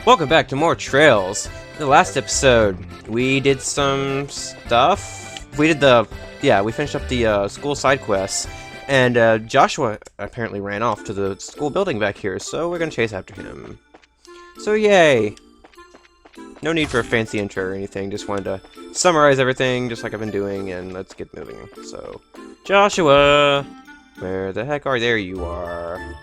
Welcome back to more Trails. In the last episode, we did some stuff. We finished up the school side quests, and Joshua apparently ran off to the school building back here, so we're gonna chase after him. So yay! No need for a fancy intro or anything, just wanted to summarize everything, just like I've been doing, and let's get moving. So, Joshua! Where the heck are there you are?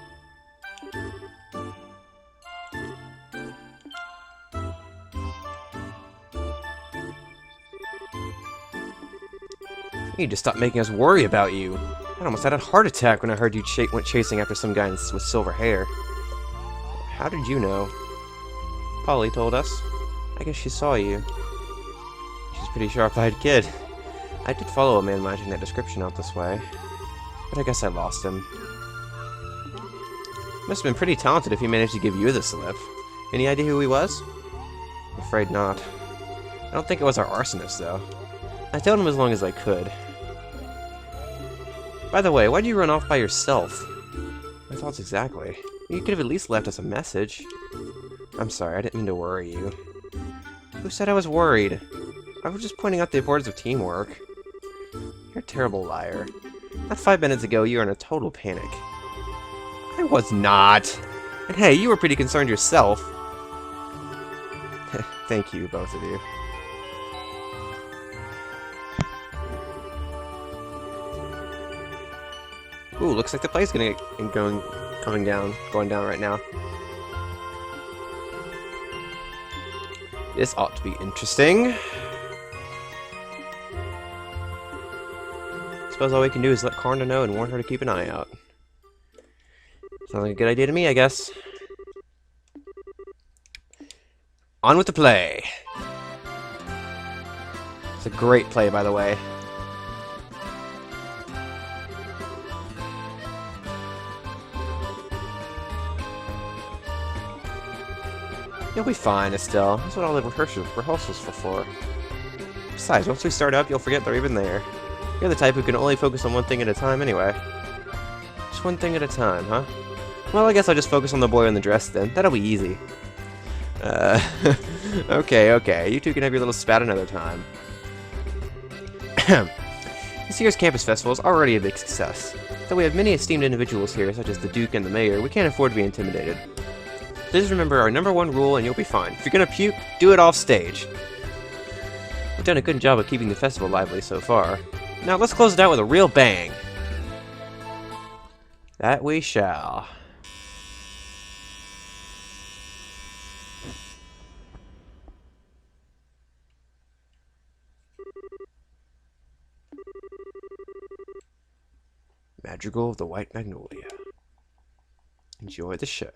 You need to stop making us worry about you. I almost had a heart attack when I heard you went chasing after some guy with silver hair. How did you know? Polly told us. I guess she saw you. She's a pretty sharp-eyed kid. I did follow a man matching that description out this way, but I guess I lost him. Must have been pretty talented if he managed to give you the slip. Any idea who he was? I'm afraid not. I don't think it was our arsonist, though. I told him as long as I could. By the way, why'd you run off by yourself? My thoughts exactly. You could have at least left us a message. I'm sorry, I didn't mean to worry you. Who said I was worried? I was just pointing out the importance of teamwork. You're a terrible liar. Not 5 minutes ago, you were in a total panic. I was not! And hey, you were pretty concerned yourself. Thank you, both of you. Ooh, looks like the play's going down right now. This ought to be interesting. Suppose all we can do is let Karna know and warn her to keep an eye out. Sounds like a good idea to me, I guess. On with the play. It's a great play, by the way. You'll be fine, Estelle. That's what all the rehearsals were for. Besides, once we start up, you'll forget they're even there. You're the type who can only focus on one thing at a time anyway. Just one thing at a time, huh? Well, I guess I'll just focus on the boy in the dress then. That'll be easy. Okay. You two can have your little spat another time. This year's campus festival is already a big success. Though we have many esteemed individuals here, such as the Duke and the Mayor, we can't afford to be intimidated. Please remember our #1 rule and you'll be fine. If you're gonna puke, do it off stage. We've done a good job of keeping the festival lively so far. Now let's close it out with a real bang. That we shall. Madrigal of the White Magnolia. Enjoy the show.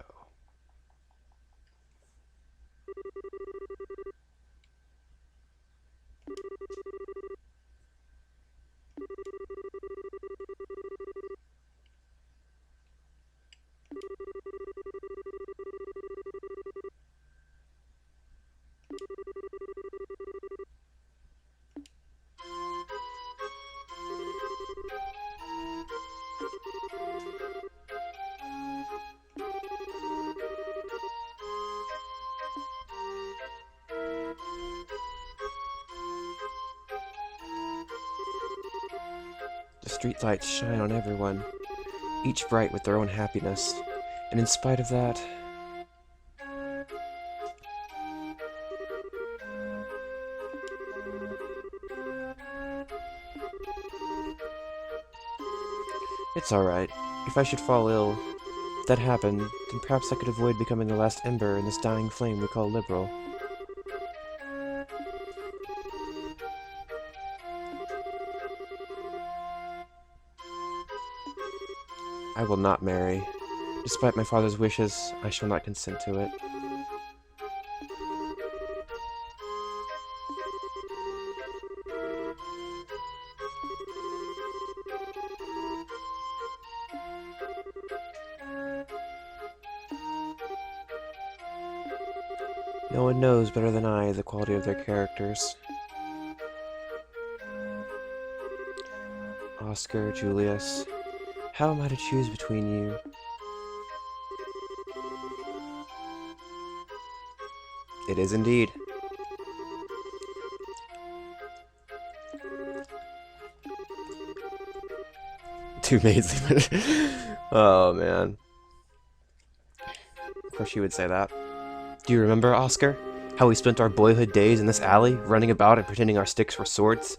The streetlights shine on everyone, each bright with their own happiness, and in spite of that... It's alright. If I should fall ill, if that happened, then perhaps I could avoid becoming the last ember in this dying flame we call liberal. I will not marry. Despite my father's wishes, I shall not consent to it. No one knows better than I the quality of their characters. Oscar, Julius, how am I to choose between you? It is indeed. Two maids. Oh, man. Of course she would say that. Do you remember, Oscar? How we spent our boyhood days in this alley, running about and pretending our sticks were swords?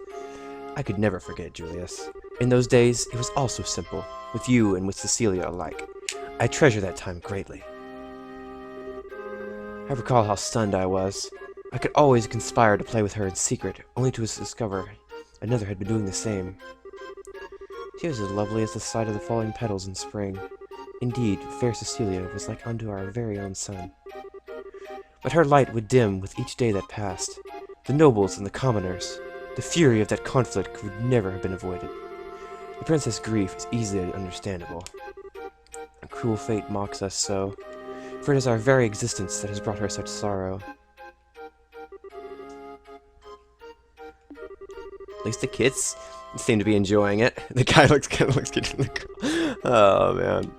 I could never forget, Julius. In those days, it was all so simple, with you and with Cecilia alike. I treasure that time greatly. I recall how stunned I was. I could always conspire to play with her in secret, only to discover another had been doing the same. She was as lovely as the sight of the falling petals in spring. Indeed, fair Cecilia was like unto our very own sun. But her light would dim with each day that passed. The nobles and the commoners. The fury of that conflict could never have been avoided. The princess' grief is easily understandable. A cruel fate mocks us so, for it is our very existence that has brought her such sorrow. At least the kids seem to be enjoying it. The guy kind of looks good in the girl. Oh, man.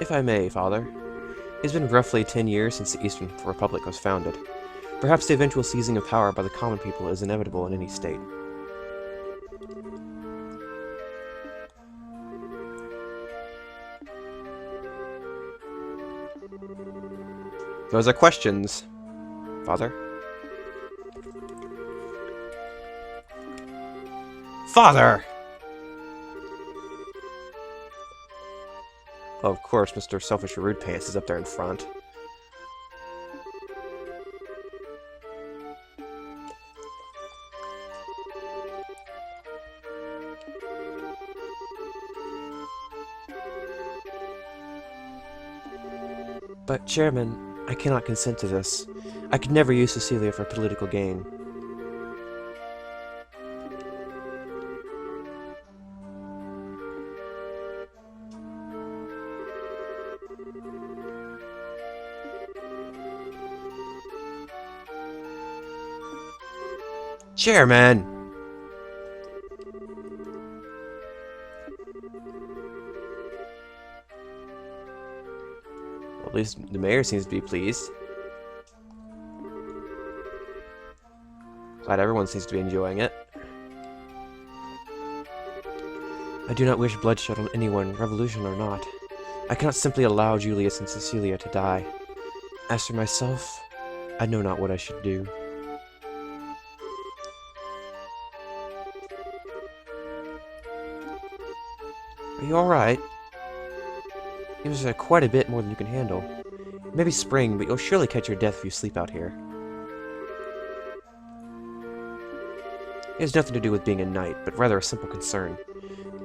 If I may, Father, it has been roughly 10 years since the Eastern Republic was founded. Perhaps the eventual seizing of power by the common people is inevitable in any state. Those are questions, Father. Father! Oh, of course, Mr. Selfish Rude Pants is up there in front. But, Chairman, I cannot consent to this. I could never use Cecilia for political gain. Chairman! Well, at least the mayor seems to be pleased. Glad everyone seems to be enjoying it. I do not wish bloodshed on anyone, revolution or not. I cannot simply allow Julius and Cecilia to die. As for myself, I know not what I should do. Are you alright? It was quite a bit more than you can handle. It may be spring, but you'll surely catch your death if you sleep out here. It has nothing to do with being a knight, but rather a simple concern.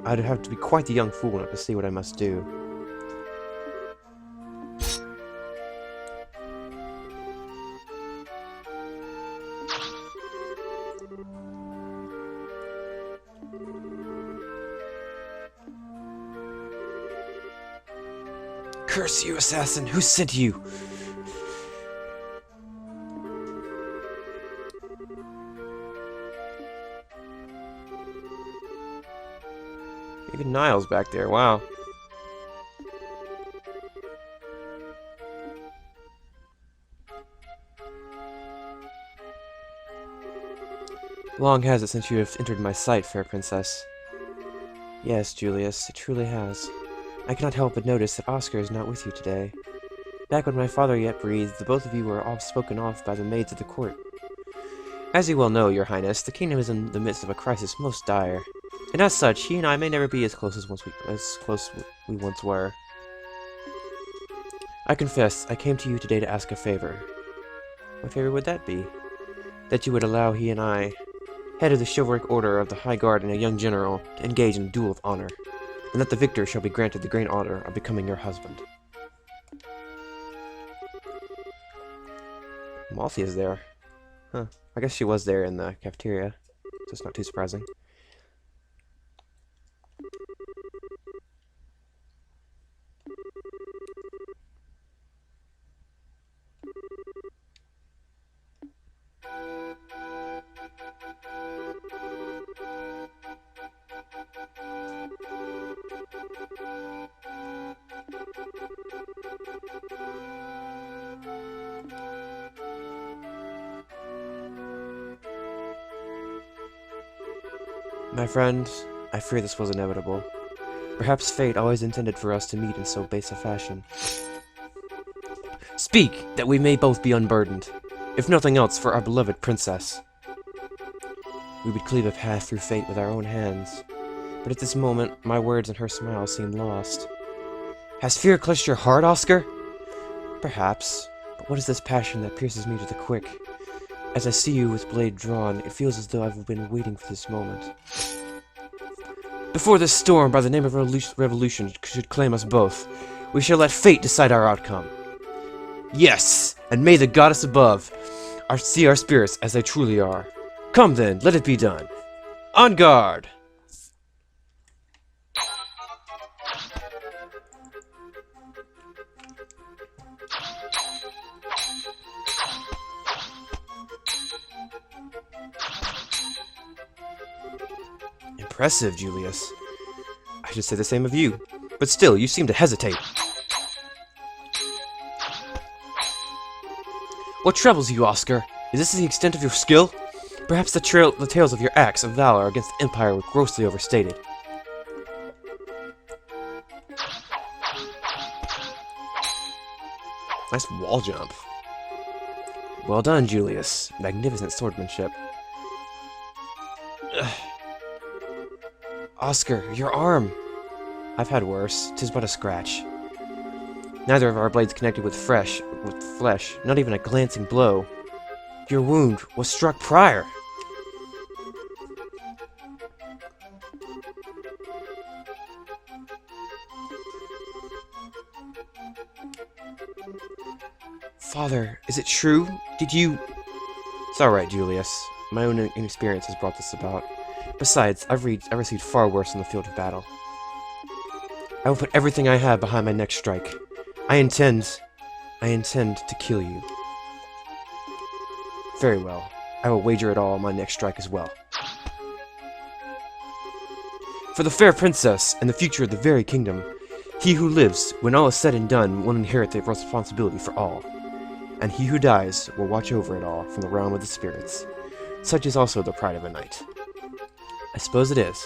I'd have to be quite the young fool not to see what I must do. Curse you, assassin! Who sent you? Even Niall's back there, wow. Long has it since you have entered my sight, fair princess. Yes, Julius, it truly has. I cannot help but notice that Oscar is not with you today. Back when my father yet breathed, the both of you were all spoken of by the maids of the court. As you well know, your highness, the kingdom is in the midst of a crisis most dire, and as such, he and I may never be as close as we once were. I confess, I came to you today to ask a favor. What favor would that be? That you would allow he and I, head of the chivalric order of the High Guard and a young general, to engage in a duel of honor, and that the victor shall be granted the great honor of becoming your husband. Malthy is there. Huh. I guess she was there in the cafeteria, so it's not too surprising. My friend, I fear this was inevitable. Perhaps fate always intended for us to meet in so base a fashion. Speak, that we may both be unburdened. If nothing else, for our beloved princess. We would cleave a path through fate with our own hands. But at this moment, my words and her smile seem lost. Has fear clutched your heart, Oscar? Perhaps. But what is this passion that pierces me to the quick? As I see you with blade drawn, it feels as though I've been waiting for this moment. Before this storm, by the name of revolution, should claim us both, we shall let fate decide our outcome. Yes, and may the goddess above see our spirits as they truly are. Come then, let it be done. On guard! Impressive, Julius. I should say the same of you. But still, you seem to hesitate. What troubles you, Oscar? Is this the extent of your skill? Perhaps the tales of your acts of valor against the Empire were grossly overstated. Nice wall jump. Well done, Julius. Magnificent swordsmanship. Ugh. Oscar, your arm! I've had worse. 'Tis but a scratch. Neither of our blades connected with flesh, not even a glancing blow. Your wound was struck prior. Father, is it true? Did you... It's alright, Julius. My own inexperience has brought this about. Besides, I've received far worse in the field of battle. I will put everything I have behind my next strike. I intend to kill you. Very well. I will wager it all on my next strike as well. For the fair princess and the future of the very kingdom, he who lives, when all is said and done, will inherit the responsibility for all. And he who dies will watch over it all from the realm of the spirits. Such is also the pride of a knight. I suppose it is.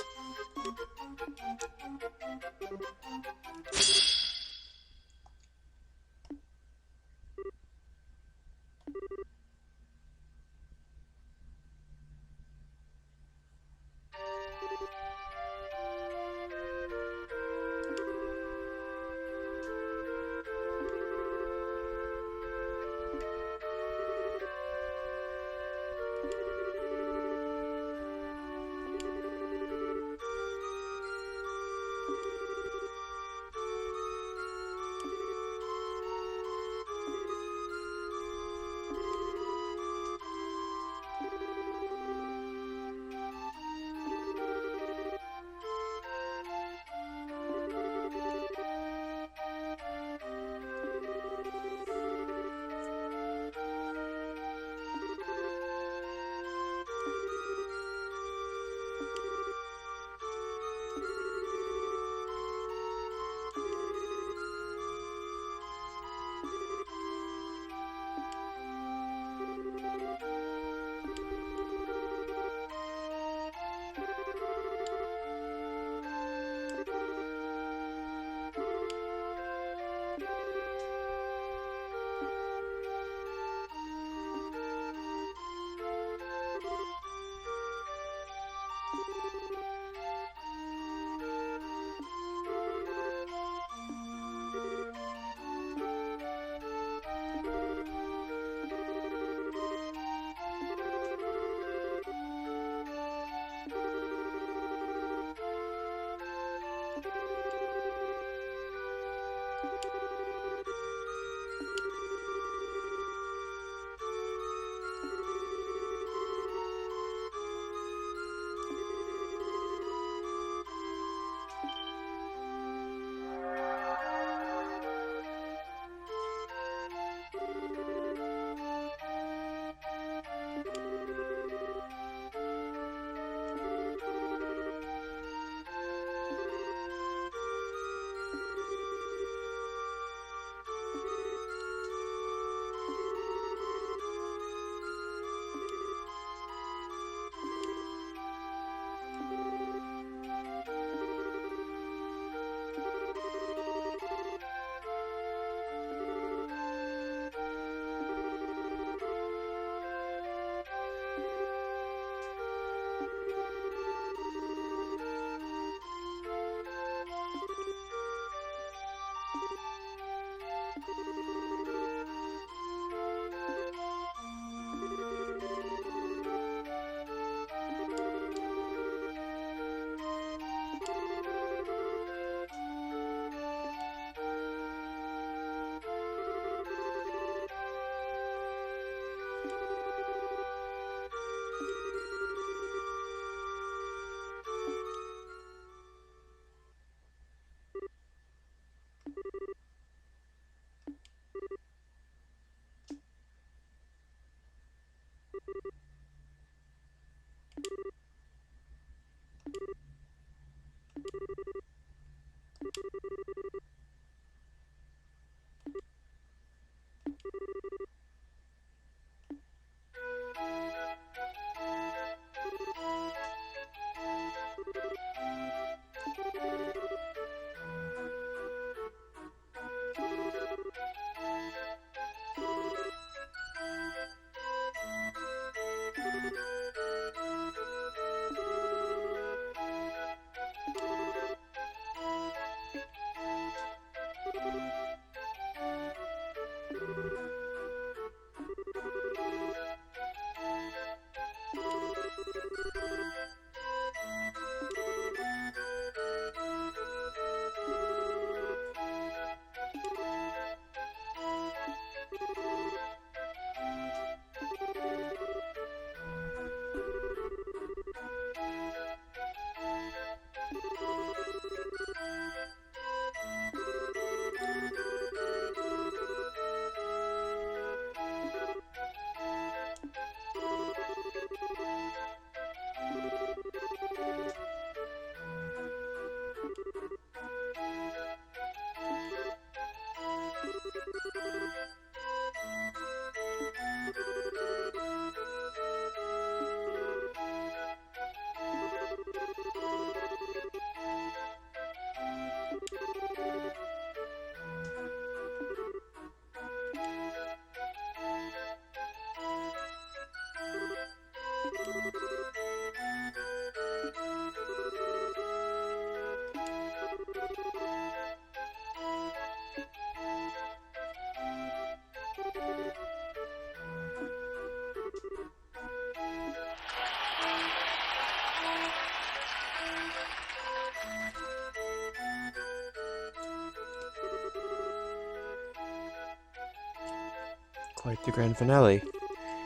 quite the grand finale,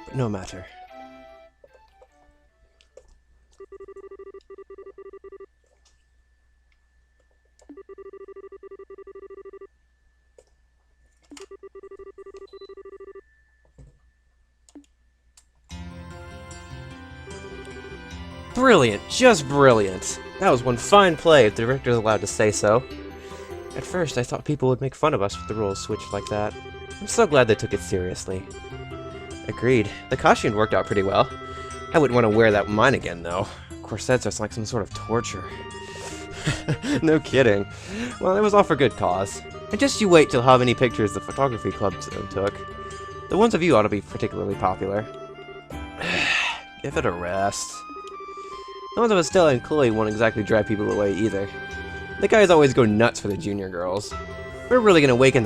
but no matter. Brilliant! Just brilliant! That was one fine play, if the director's allowed to say so. At first, I thought people would make fun of us with the roles switched like that. I'm so glad they took it seriously. Agreed. The costume worked out pretty well. I wouldn't want to wear that mine again, though. Corsets are like some sort of torture. No kidding. Well, it was all for good cause. And just you wait till how many pictures the photography club took. The ones of you ought to be particularly popular. Give it a rest. The ones of Estella and Chloe won't exactly drive people away either. The guys always go nuts for the junior girls. We're really gonna rake in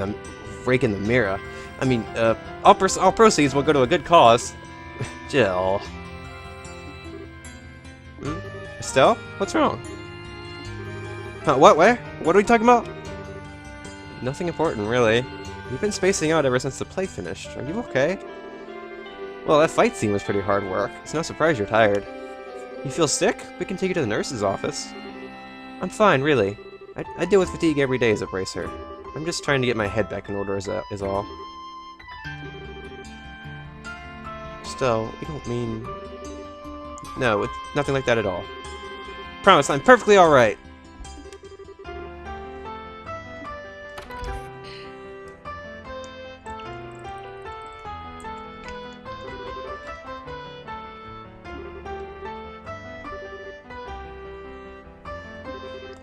the mirror. I mean, all proceeds will go to a good cause. Jill. Estelle? What's wrong? Huh, what? Where? What are we talking about? Nothing important, really. You've been spacing out ever since the play finished. Are you okay? Well, that fight scene was pretty hard work. It's no surprise you're tired. You feel sick? We can take you to the nurse's office. I'm fine, really. I deal with fatigue every day as a bracer. I'm just trying to get my head back in order is all. Still, you don't mean... No, it's nothing like that at all. Promise, I'm perfectly alright!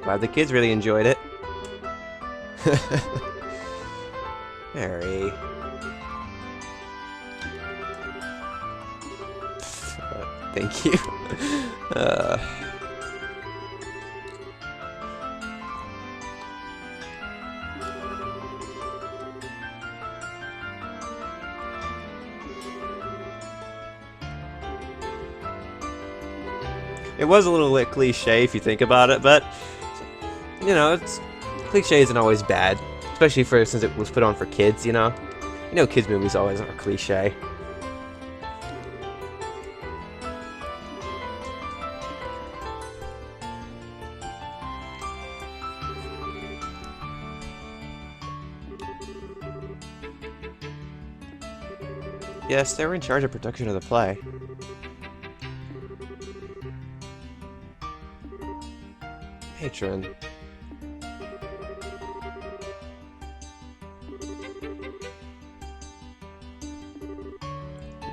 Glad the kids really enjoyed it. Harry. Thank you. It was a little bit cliche if you think about it, but you know, cliche isn't always bad, especially since it was put on for kids. You know, kids movies always are cliche. Yes, they were in charge of production of the play. Patron.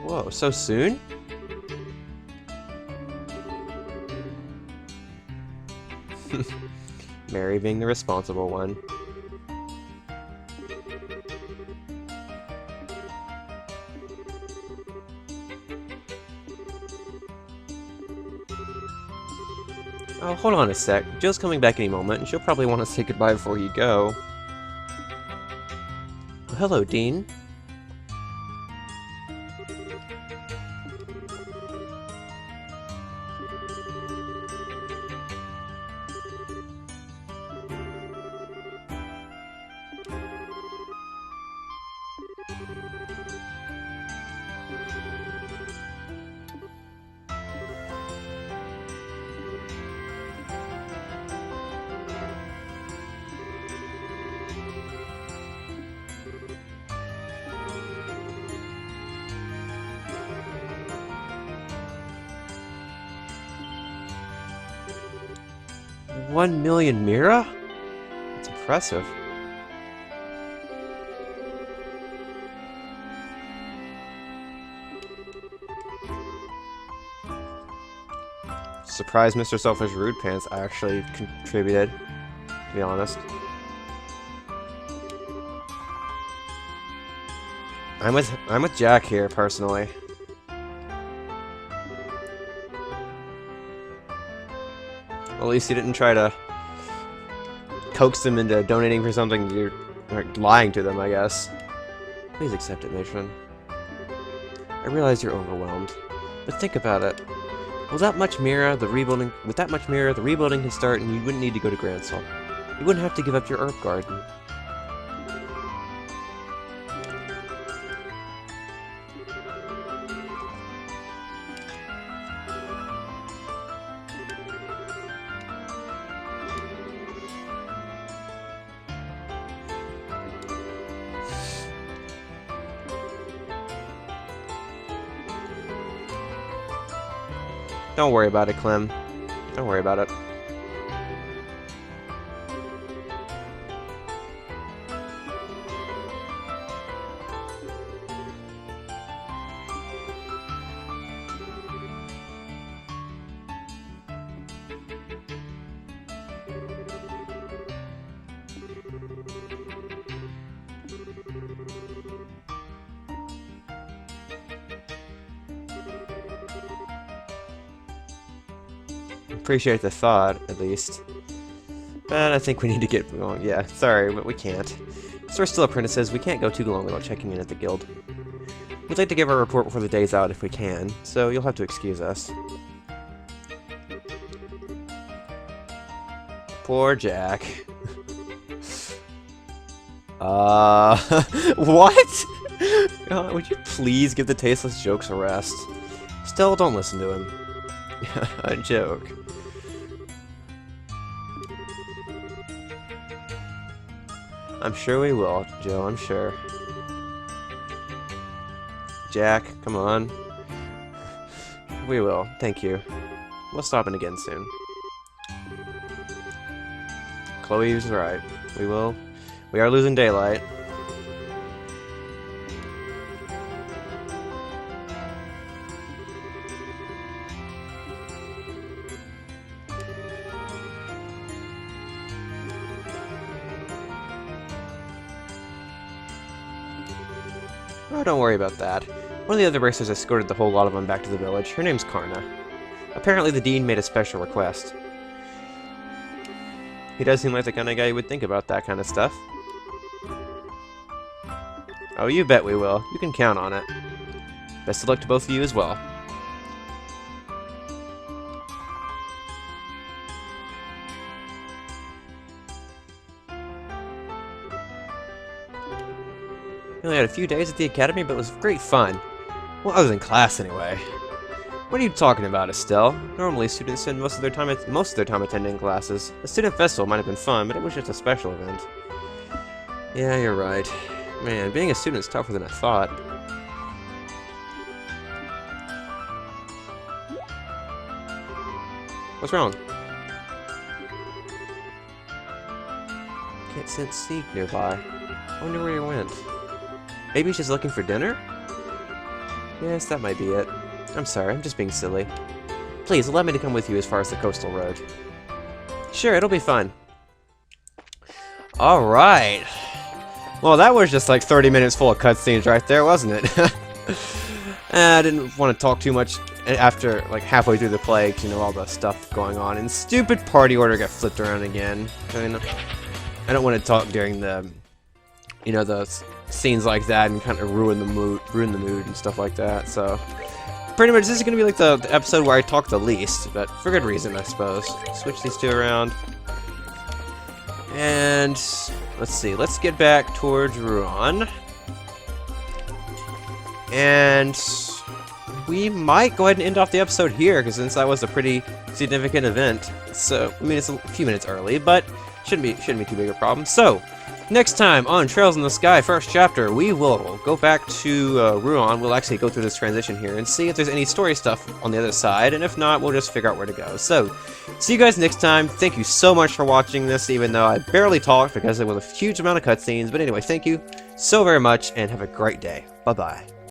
Whoa, so soon? Mary being the responsible one. Oh, hold on a sec. Jill's coming back any moment, and she'll probably want to say goodbye before you go. Oh, hello, Dean. $1 million Mira? That's impressive. Surprised Mr. Selfish Rude Pants actually contributed, to be honest. I'm with Jack here, personally. Well, at least you didn't try to coax them into donating for something you're lying to them, I guess. Please accept it, matron. I realize you're overwhelmed, but think about it. With that much Mira, the rebuilding can start, and you wouldn't need to go to Gransel. You wouldn't have to give up your herb garden. Don't worry about it, Clem. Don't worry about it. Appreciate the thought, at least. But I think we need to get going. Yeah, sorry, but we can't. So we're still apprentices, we can't go too long without checking in at the guild. We'd like to give our report before the day's out if we can, so you'll have to excuse us. Poor Jack. What? God, would you please give the tasteless jokes a rest? Still, don't listen to him. A joke. I'm sure we will, Joe, I'm sure. Jack, come on. We will, thank you. We'll stop in again soon. Chloe was right. We are losing daylight. Oh, don't worry about that. One of the other racers escorted the whole lot of them back to the village. Her name's Karna. Apparently the dean made a special request. He does seem like the kind of guy you would think about that kind of stuff. Oh, you bet we will. You can count on it. Best of luck to both of you as well. We only had a few days at the academy, but it was great fun. Well, other than class, anyway. What are you talking about, Estelle? Normally, students spend most of their time attending classes. The student festival might have been fun, but it was just a special event. Yeah, you're right. Man, being a student is tougher than I thought. What's wrong? Can't sense Seek nearby. I wonder where he went. Maybe he's just looking for dinner? Yes, that might be it. I'm sorry, I'm just being silly. Please, allow me to come with you as far as the coastal road. Sure, it'll be fun. Alright. Well, that was just like 30 minutes full of cutscenes right there, wasn't it? I didn't want to talk too much after, like, halfway through the play, 'cause, you know, all the stuff going on. And stupid party order got flipped around again. I mean, I don't want to talk during the, you know, the scenes like that and kind of ruin the mood and stuff like that. So pretty much this is gonna be like the episode where I talk the least, but for good reason, I suppose. Switch these two around, and let's see. Let's get back towards Rouen, and we might go ahead and end off the episode here, because since that was a pretty significant event. So I mean, it's a few minutes early, but shouldn't be too big a problem. So next time on Trails in the Sky, first chapter, we will go back to Rouen. We'll actually go through this transition here and see if there's any story stuff on the other side, and if not, we'll just figure out where to go. So, see you guys next time. Thank you so much for watching this, even though I barely talked because there was a huge amount of cutscenes. But anyway, thank you so very much, and have a great day. Bye-bye.